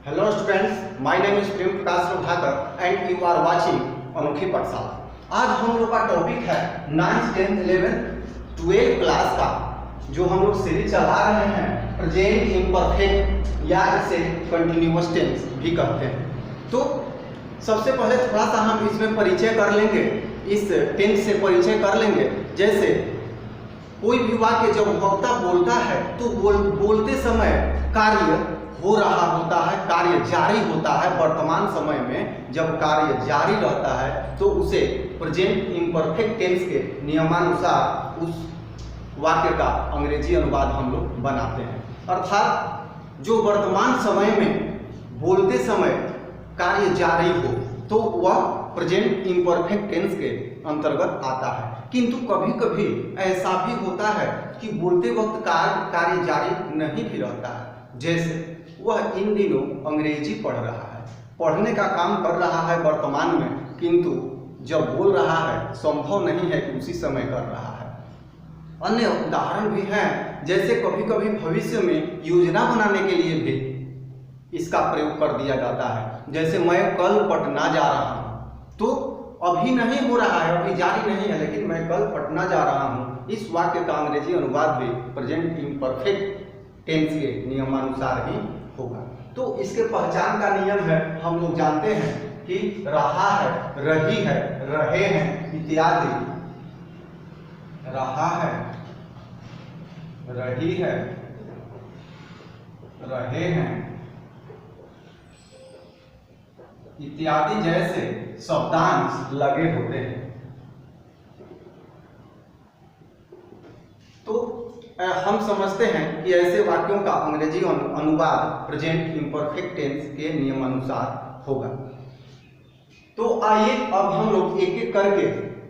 Hello students, my name is Prem Prakash Prabhakar and you are watching अनोखी पाठशाला। आज हम लोग का टॉपिक है 9th 10th 11th 12th class का जो हम लोग सीरीज चला रहे हैं प्रेजेंट इम्परफेक्ट या इसे कंटिन्यूअस टेंस भी कहते हैं। तो सबसे पहले थोड़ा सा हम इसमें परिचय कर लेंगे, इस टेंस से परिचय कर लेंगे। जैसे कोई भी वाक्य जब वक्ता बोलता है तो बोलते समय कार्य हो रहा होता है, कार्य जारी होता है। वर्तमान समय में जब कार्य जारी रहता है तो उसे प्रेजेंट इम्परफेक्ट टेंस के नियमानुसार उस वाक्य का अंग्रेजी अनुवाद हम लोग बनाते हैं। अर्थात जो वर्तमान समय में बोलते समय कार्य जारी हो तो वह प्रेजेंट इम्परफेक्ट टेंस के अंतर्गत आता है। किंतु कभी कभी ऐसा भी होता है कि बोलते वक्त कार्य जारी नहीं भी रहता है। जैसे वह इन दिनों अंग्रेजी पढ़ रहा है, पढ़ने का काम कर रहा है वर्तमान में, किंतु जब बोल रहा है संभव नहीं है कि उसी समय कर रहा है। अन्य उदाहरण भी हैं, जैसे कभी कभी भविष्य में योजना बनाने के लिए भी इसका प्रयोग कर दिया जाता है। जैसे मैं कल पटना जा रहा हूँ, तो अभी नहीं हो रहा है, अभी जारी नहीं है, लेकिन मैं कल पटना जा रहा हूँ। इस वाक्य का अंग्रेजी अनुवाद भी प्रेजेंट इम्परफेक्ट टेंस के नियमानुसार ही होगा। तो इसके पहचान का नियम है, हम लोग जानते हैं कि रहा है, रही है, रहे हैं इत्यादि। रहा है, रही है, रहे हैं इत्यादि जैसे शब्दांश लगे होते हैं। तो हम समझते हैं कि ऐसे वाक्यों का अंग्रेजी अनुवाद प्रेजेंट इम्परफेक्ट टेंस के नियमानुसार होगा। तो आइए अब हम लोग एक एक करके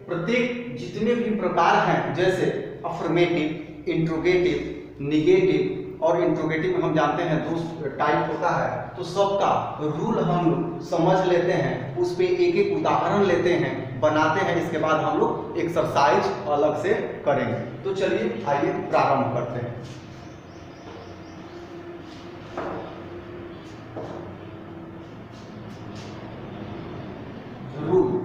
प्रत्येक जितने भी प्रकार हैं, जैसे अफर्मेटिव, इंट्रोगेटिव, निगेटिव और इंट्रोगेटिव में हम जानते हैं दो टाइप होता है, तो सबका रूल हम लोग समझ लेते हैं, उस पे एक एक उदाहरण लेते हैं, बनाते हैं। इसके बाद हम लोग एक्सरसाइज अलग से करेंगे। तो चलिए आइए प्रारंभ करते हैं। Rule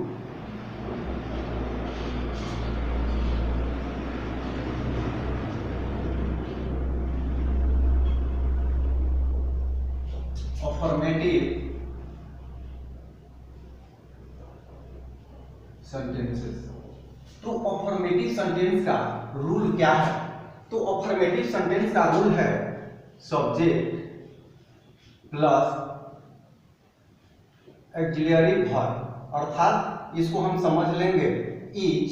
affirmative sentences. तो अफर्मेटिव सेंटेंस का रूल क्या है? तो अफर्मेटिव सेंटेंस का रूल है सब्जेक्ट प्लस ऑक्सिलरी वर्ब। अर्थात इसको हम समझ लेंगे इज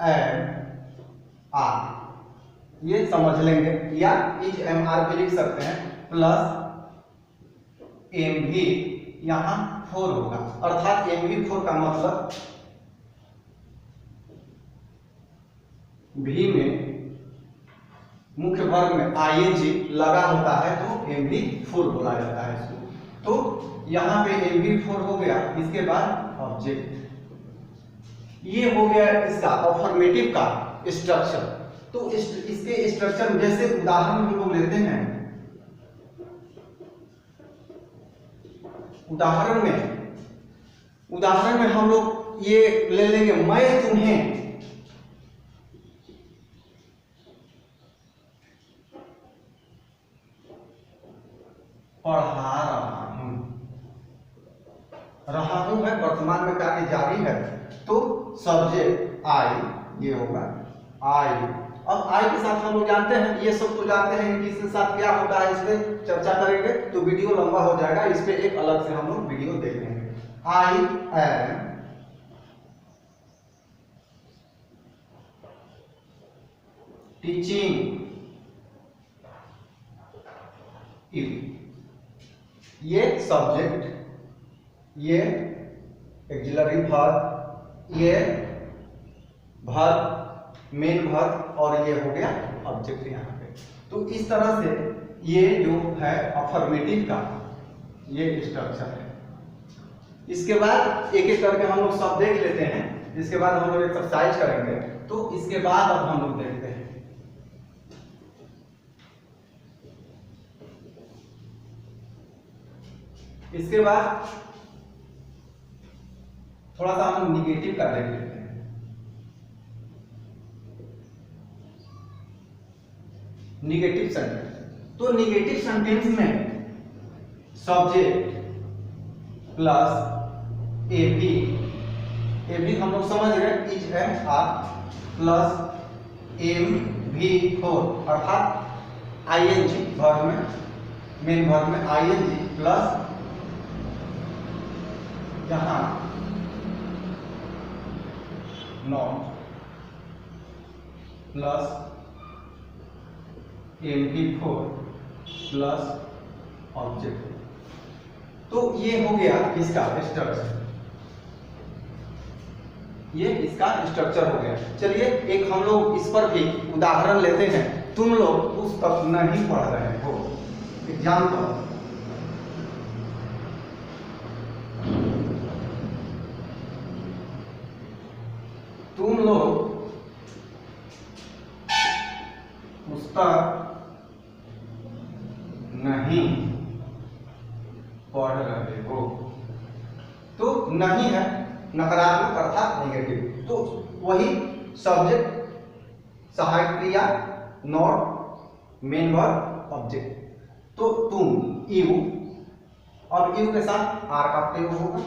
एंड आर, ये समझ लेंगे, या इज एम आर भी लिख सकते हैं, प्लस एम भी यहां 4 होगा। अर्थात एम भी 4 का मतलब भी में मुख्य वर्ग में आईएनजी लगा होता है तो एम भी 4 बोला जाता है इसको। तो यहां पे एम भी 4 हो गया। इसके बाद ऑब्जेक्ट, ये हो गया इसका अफर्मेटिव का स्ट्रक्चर। तो इसके स्ट्रक्चर में जैसे उदाहरण हम लोग लेते हैं, उदाहरण में हम लोग ये ले लेंगे, मैं तुम्हें पढ़ा रहा हूं है, वर्तमान में कार्य जारी है, तो सब्जेक्ट आई, ये होगा आई। अब आई के साथ हम लोग जानते हैं, ये सब तो जानते हैं कि इसके साथ क्या होता है, इस पे चर्चा करेंगे तो वीडियो लंबा हो जाएगा, इस पे एक अलग से हम लोग वीडियो देख लेंगे। आई एम टीचिंग यू, ये सब्जेक्ट, ये ऑक्सिलरी वर्ब, ये वर्ब, मेन वर्ब, और ये हो गया ऑब्जेक्ट यहाँ पे। तो इस तरह से ये जो है अफर्मेटिव का ये स्ट्रक्चर है। इसके बाद एक एक करके हम लोग सब देख लेते हैं, इसके बाद हम लोग एक्सरसाइज करेंगे। तो इसके बाद अब हम लोग देखते हैं इसके बाद थोड़ा सा हम निगेटिव का देख लेते हैं। निगेटिव सेंटेंस, तो निगेटिव सेंटेंस में सब्जेक्ट प्लस ए भी हम लोग समझ गए, is am are plus M V four अर्थात आईएनजी वर्ब में, मेन वर्ब में आईएनजी प्लस यहां not plus MP4 plus object. तो ये हो गया इसका स्ट्रक्चर, ये इसका स्ट्रक्चर हो गया। चलिए एक हम लोग इस पर भी उदाहरण लेते हैं। तुम लोग पुस्तक नहीं पढ़ रहे हो, एग्जाम्पल, तुम लोग पुस्तक नहीं पढ़ रहे हो, तो नहीं है नकारात्मक अर्थात नेगेटिव, तो वही सब्जेक्ट सहायक क्रिया नॉट मेन वर्ब ऑब्जेक्ट। तो तुम यू, और यू के साथ आर का प्रयोग होगा,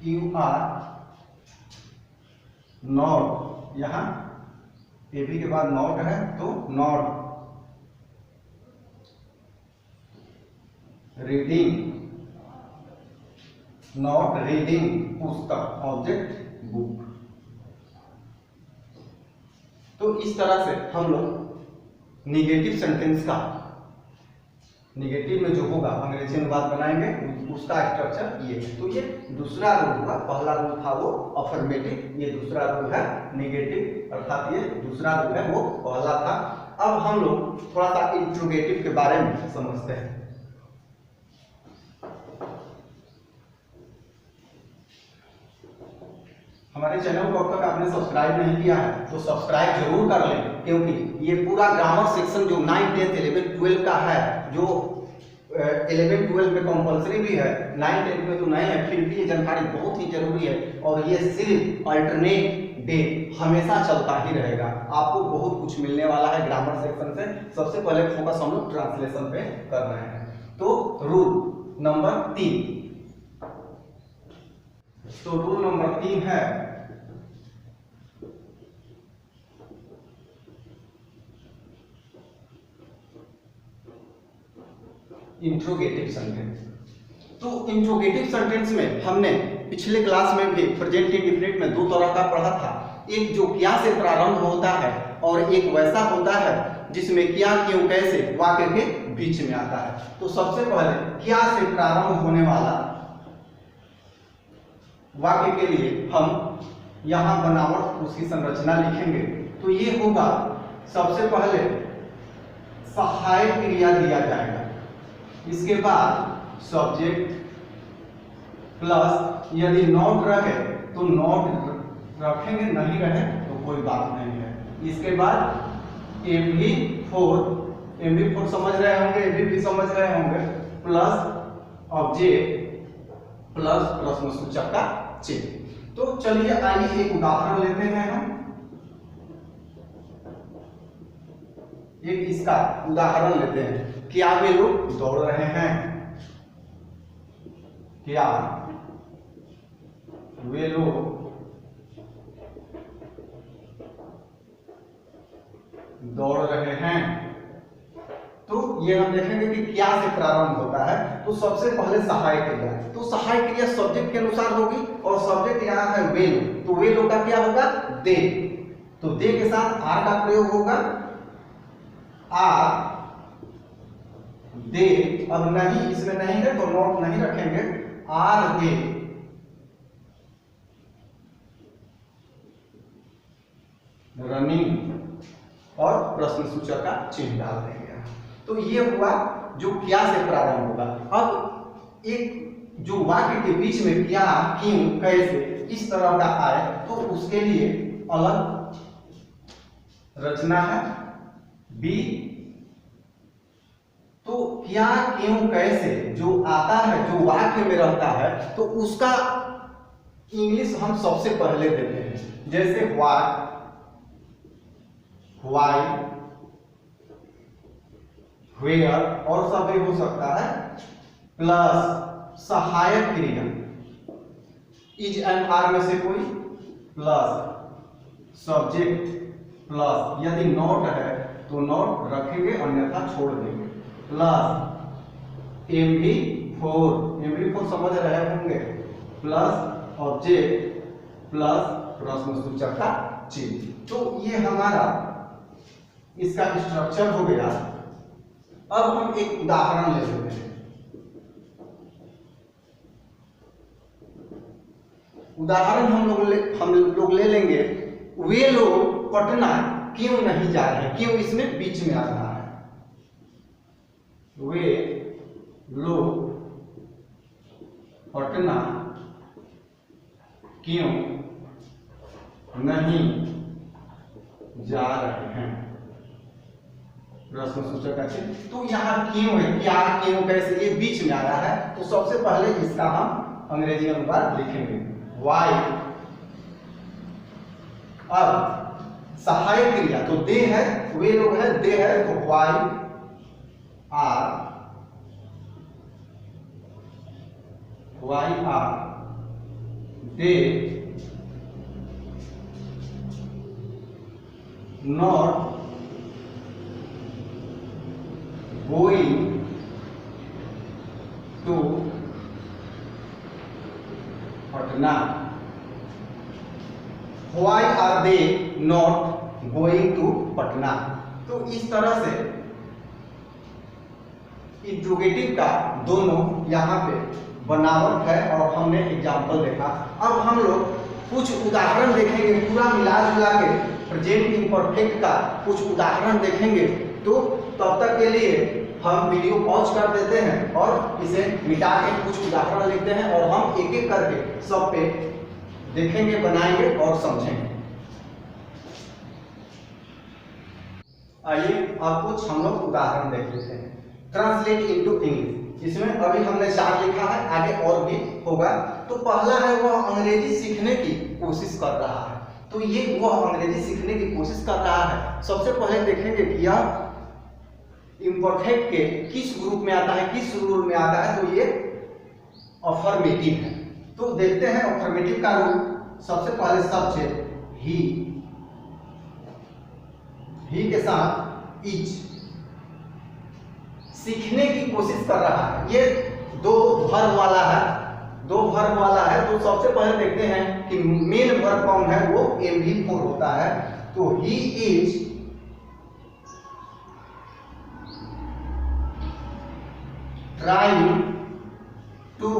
यू आर नॉट, यहां ए बी के बाद नॉट है तो नॉट रीडिंग, नॉट रीडिंग पुस्तक, ऑब्जेक्ट बुक। तो इस तरह से हम लोग निगेटिव सेंटेंस का, निगेटिव में जो होगा अंग्रेजी अनुवाद बनाएंगे, उसका स्ट्रक्चर ये है। तो ये दूसरा रूल हुआ, पहला रूल था वो अफर्मेटिव, ये दूसरा रूल है निगेटिव, अर्थात ये दूसरा रूल है, वो पहला था। अब हम लोग थोड़ा सा इंट्रोगेटिव के बारे में समझते हैं। हमारे चैनल को अब तक आपने सब्सक्राइब नहीं किया है तो सब्सक्राइब जरूर कर लें, क्योंकि ये पूरा ग्रामर सेक्शन जो 9, 10, 11, 12 का है, जो 11, 12 में कंपलसरी भी है, 9, 10 में तो नहीं है, फिर भी ये जानकारी बहुत ही जरूरी है। और ये सिर्फ अल्टरनेट डे हमेशा चलता ही रहेगा, आपको बहुत कुछ मिलने वाला है ग्रामर सेक्शन से। सबसे पहले फोकस हम लोग ट्रांसलेशन पे कर रहे हैं। तो रूल नंबर 3, तो रूल नंबर 3 है इंट्रोगेटिव सेंटेंस। तो इंट्रोगेटिव सेंटेंस में हमने पिछले क्लास में भी प्रेजेंट इंडेफिनिट में दो तरह का पढ़ा था, एक जो क्या से प्रारंभ होता है और एक वैसा होता है जिसमें क्या, क्यों, कैसे वाक्य के बीच में आता है। तो सबसे पहले क्या से प्रारंभ होने वाला वाक्य के लिए हम यहां बनावट उसकी संरचना लिखेंगे। तो ये होगा, सबसे पहले सहायक क्रिया दिया जाएगा, इसके बाद सब्जेक्ट प्लस यदि नॉट रहे तो नॉट रखेंगे, नहीं रहे तो कोई बात नहीं है। इसके बाद MV4 समझ रहे होंगे, MV भी समझ रहे होंगे, प्लस ऑब्जेक्ट प्लस प्रश्नसूचक का चिन्ह। तो चलिए आइए एक उदाहरण लेते हैं हम, एक इसका उदाहरण लेते हैं। क्या वे लोग दौड़ रहे हैं, क्या वे लोग दौड़ रहे हैं। तो ये हम देखेंगे कि क्या से प्रारंभ होता है। तो सबसे पहले सहायक क्रिया, तो सहायक क्रिया सब्जेक्ट के अनुसार होगी और सब्जेक्ट यहाँ है वे लोग, तो वे लोग का क्या होगा, दे। तो दे के साथ आर का प्रयोग होगा, आर दे। अब नहीं, इसमें नहीं है तो नॉट नहीं रखेंगे, आर दे रनिंग और प्रश्नसूचक का चिन्ह डाल देंगे। तो ये हुआ जो क्या से प्रारंभ होगा। अब एक जो वाक्य के बीच में क्या, क्यों, कैसे इस तरह का आए तो उसके लिए अलग रचना है बी। तो तो क्या क्यों कैसे जो आता है, जो वाक्य में रहता है, तो उसका इंग्लिश हम सबसे पहले देते हैं। जैसे व्हाट, व्हाई, वेयर और सब भी हो सकता है, प्लस सहायक क्रिया इज एंड आर में से कोई, प्लस सब्जेक्ट, प्लस यदि नॉट है तो नॉट रखेंगे अन्यथा छोड़ देंगे, प्लस MV4 समझ रहे होंगे, प्लस ऑब्जेक्ट, प्लस प्रश्नसूचक का चिन्ह। तो ये हमारा इसका स्ट्रक्चर हो गया। अब हम एक उदाहरण ले लेते हैं। उदाहरण हम लोग ले लेंगे, वे लोग पटना क्यों नहीं जा रहे हैं, क्यों इसमें बीच में आ रहा है, वे लोग पटना क्यों नहीं जा रहे हैं, प्रश्नसूचक का चिन्ह। तो यहाँ क्यों है, क्या क्यों कैसे, ये बीच में आ रहा है। तो सबसे पहले इसका हम अंग्रेजी अनुवाद लिखेंगे, वाई। अब सहायक क्रिया तो दे है, वे लोग है, दे है, तो why are they not going to Patna, why are they not going to Patna. तो इस तरह से इंट्रोगेटिव का दोनों यहाँ पे बनावट है और हमने एग्जाम्पल देखा। अब हम लोग कुछ उदाहरण देखेंगे, पूरा मिला जुला के प्रेजेंट इम्परफेक्ट का कुछ उदाहरण देखेंगे। तो तब तक के लिए हम वीडियो पॉज कर देते हैं और इसे मिटा के कुछ उदाहरण लिखते हैं और हम एक एक करके सब पे देखेंगे, बनाएंगे और समझेंगे। आइए अब कुछ हम लोग उदाहरण देख लेते हैं। ट्रांसलेट इनटू इंग्लिश, इसमें अभी हमने 4 लिखा है, आगे और भी होगा। तो पहला है वह अंग्रेजी सीखने की कोशिश कर रहा है। तो ये वह अंग्रेजी सीखने की कोशिश कर रहा है। सबसे पहले देखेंगे कि यह इम्परफेक्ट के किस ग्रुप में आता है, किस रूल में आता है। तो ये अफर्मेटिव है। तो देखते हैं अफर्मेटिव का रूल। सबसे पहले सब्जेक्ट ही के साथ इज, सीखने की कोशिश कर रहा है। ये दो वर्ब वाला है, तो सबसे पहले देखते हैं कि मेन वर्ब कौन है, वो MV4 होता है। तो he is trying to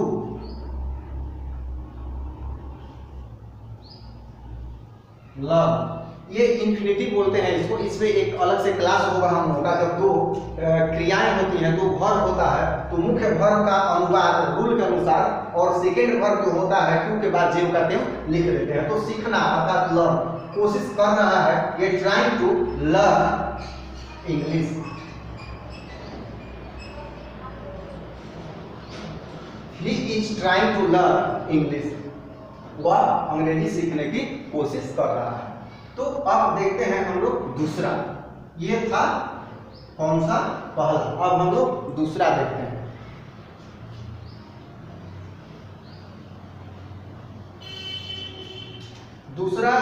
learn. ये इन्फिनिटिव बोलते हैं इसको, इसमें एक अलग से क्लास होगा हम लोग का। जब दो क्रियाएं होती हैं, दो वर्ब होता है, तो मुख्य वर्ब का अनुवाद रूल के अनुसार और सेकेंड वर्ब जो होता है टू के बाद जे का त्यों लिख देते हैं। तो सीखना अर्थात लर्न, कोशिश कर रहा है, ये trying to learn English. He is trying to learn English, वह अंग्रेजी सीखने की कोशिश कर रहा है। तो अब देखते हैं हम लोग दूसरा। ये था कौन सा, पहला। अब हम लोग दूसरा देखते हैं। दूसरा,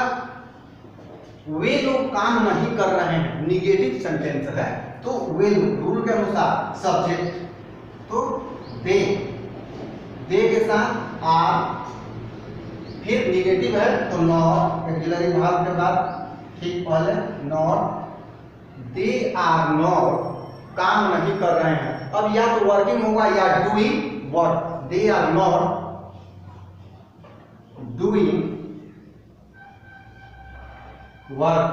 वे लोग काम नहीं कर रहे हैं, निगेटिव सेंटेंस है। तो वे लोग रूल के अनुसार सब्जेक्ट, तो दे के साथ आर, फिर निगेटिव है तो नॉट, एक्सिलरी भाग के बाद ठीक पहले नॉट, दे आर नॉट, काम नहीं कर रहे हैं। अब या तो वर्किंग होगा या doing work. They are not doing work,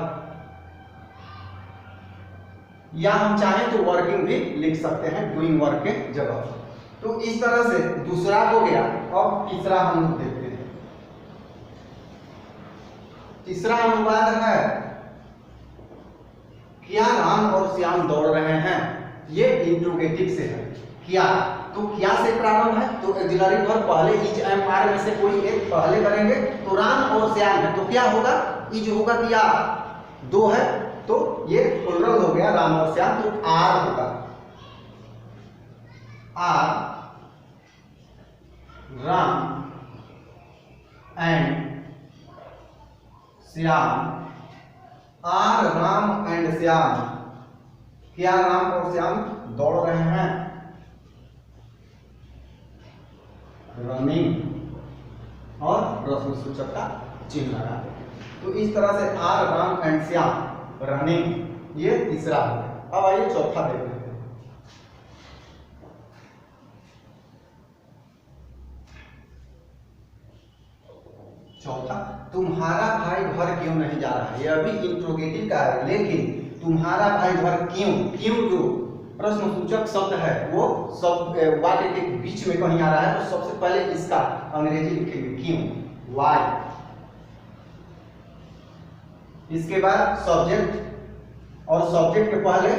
या हम चाहें तो वर्किंग भी लिख सकते हैं डूइंग वर्क के जगह। तो इस तरह से दूसरा हो गया। अब तीसरा हम लोग देखते हैं। तीसरा अनुवाद है, क्या राम और श्याम दौड़ रहे हैं। ये इंट्रोगेटिव से है। क्या, तो क्या से प्रारंभ है, तो ऑक्सिलरी वर्ब पहले इज एम आर में से कोई एक पहले करेंगे, तो राम और श्याम है, तो क्या होगा, इज होगा कि आर, दो है तो ये प्लुरल हो गया राम और श्याम, तो आर होगा, are Ram and Shyam, are Ram and Shyam. क्या राम और श्याम दौड़ रहे हैं, रनिंग, और प्रश्न सूचक का चिन्ह लगा दे। तो इस तरह से are Ram and Shyam running, ये तीसरा हो गया। अब आइए चौथा देख लेते हैं। चौथा, तुम्हारा भाई घर क्यों नहीं जा रहा है, ये अभी इंट्रोगेटिव का है, लेकिन तुम्हारा भाई घर क्यों, क्यों जो प्रश्न सूचक शब्द है वो सब वाक्य के बीच में कहीं आ रहा है, तो सबसे पहले इसका अंग्रेजी लिखेंगे क्यों, वाई। इसके बाद सब्जेक्ट, और सब्जेक्ट के पहले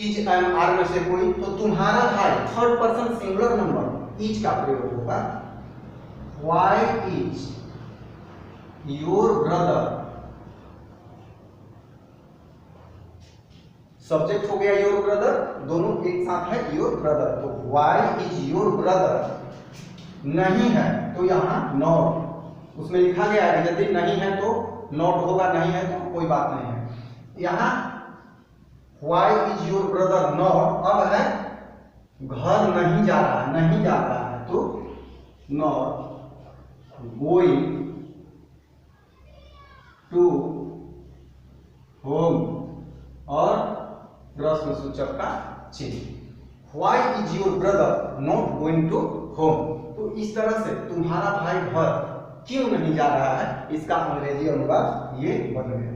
इज एम आर में से कोई, तो तुम्हारा भाई third person singular number is का प्रयोग होगा, why is your brother, subject हो गया योर ब्रदर, दोनों एक साथ है योर ब्रदर, तो वाई इज योर ब्रदर। नहीं है तो यहाँ नॉट, उसमें लिखा गया है यदि नहीं है तो नॉट होगा, नहीं है तो कोई बात नहीं है। यहाँ why is your brother not, अब है घर नहीं जा रहा है, नहीं जा रहा है, तो नॉट गोइंग टू होम, और प्रश्न सूचक का चिन्ह, why is your brother not going to home. तो इस तरह से तुम्हारा भाई घर क्यों नहीं जा रहा है, इसका अंग्रेजी अनुवाद ये बन गया।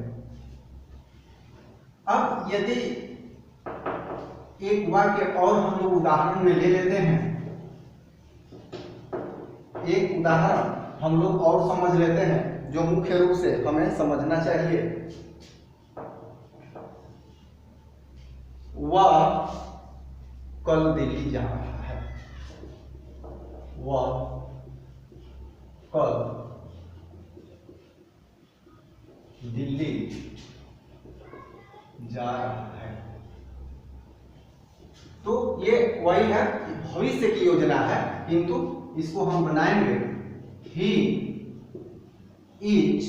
अब यदि एक वाक्य और हम लोग उदाहरण में ले लेते हैं, एक उदाहरण हम लोग और समझ लेते हैं जो मुख्य रूप से हमें समझना चाहिए। वह कल दिल्ली जा रहा है, वह कल दिल्ली जा रहा है। तो ये वही है, भविष्य की योजना है, किंतु इसको हम बनाएंगे he is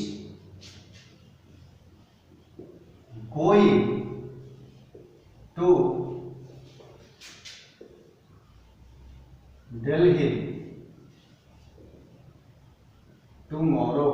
going to Delhi tomorrow.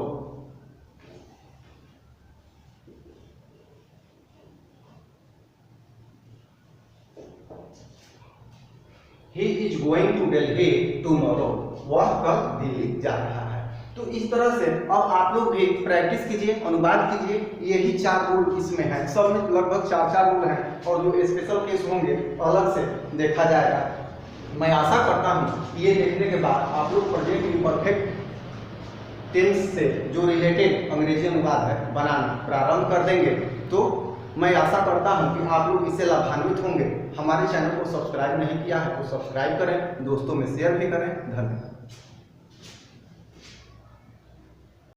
He is going to Delhi tomorrow, वह कल दिल्ली जा रहा है। तो इस तरह से अब आप लोग भी प्रैक्टिस कीजिए, अनुवाद कीजिए, यही 4 रूल इसमें है, सब में लगभग 4 रूल हैं, और जो स्पेशल केस होंगे अलग से देखा जाएगा। मैं आशा करता हूँ कि ये देखने के बाद आप लोग प्रेजेंट इम्परफेक्ट टेंस से जो रिलेटेड अंग्रेजी अनुवाद है बनाना प्रारंभ कर देंगे। तो मैं आशा करता हूं कि आप लोग इससे लाभान्वित होंगे। हमारे चैनल को सब्सक्राइब नहीं किया है तो सब्सक्राइब करें, दोस्तों में शेयर भी करें। धन्यवाद।